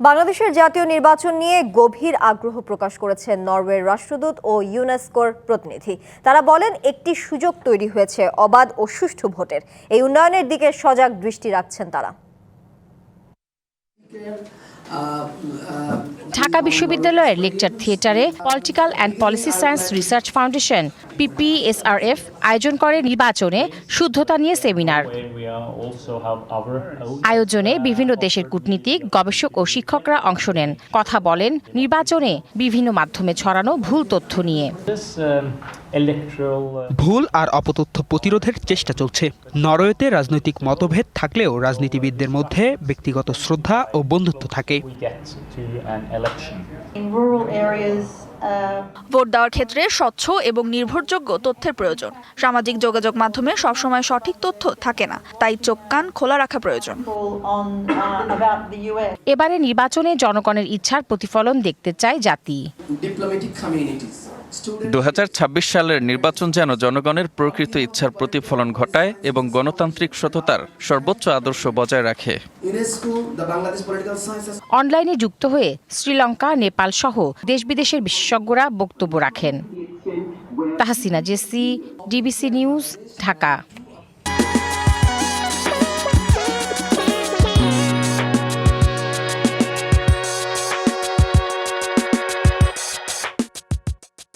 বাংলাদেশের জাতীয় নির্বাচন নিয়ে গভীর আগ্রহ প্রকাশ করেছেন নরওয়ের রাষ্ট্রদূত ও ইউনেস্কোর প্রতিনিধি। তারা বলেন, একটি সুযোগ তৈরি হয়েছে অবাধ ও সুষ্ঠু ভোটের। এই উন্নয়নের দিকে সজাগ দৃষ্টি রাখছেন তারা। ঢাকা বিশ্ববিদ্যালয়ের লেকচার থিয়েটারে political and policy science research foundation PPSRF আয়োজন করে নির্বাচনে শুদ্ধতা নিয়ে সেমিনার। আয়োজনে বিভিন্ন দেশের কূটনীতিক, গবেষক ও শিক্ষকরা অংশ নেন, কথা বলেন নির্বাচনে বিভিন্ন মাধ্যমে ছড়ানো ভুল তথ্য নিয়ে। ভুল আর অপতথ্য প্রতিরোধের চেষ্টা চলছে। নরওয়েতে রাজনৈতিক মতভেদ থাকলেও রাজনীতিবিদদের মধ্যে ব্যক্তিগত শ্রদ্ধা ও বন্ধুত্ব থাকে। ভোট দেওয়ার ক্ষেত্রে স্বচ্ছ এবং নির্ভরযোগ্য তথ্যের প্রয়োজন। সামাজিক যোগাযোগ মাধ্যমে সবসময় সঠিক তথ্য থাকে না, তাই চোখ কান খোলা রাখা প্রয়োজন। এবারে নির্বাচনে জনগণের ইচ্ছার প্রতিফলন দেখতে চায় জাতি। 2026 সালের নির্বাচন যেন জনগণের প্রকৃত ইচ্ছার প্রতিফলন ঘটায় এবং গণতান্ত্রিক সততার সর্বোচ্চ আদর্শ বজায় রাখে। অনলাইনে যুক্ত হয়ে শ্রীলঙ্কা, নেপাল সহ দেশ বিদেশের বিশেষজ্ঞরা বক্তব্য রাখেন। Tahsina Jesy, DBC news, Dhaka.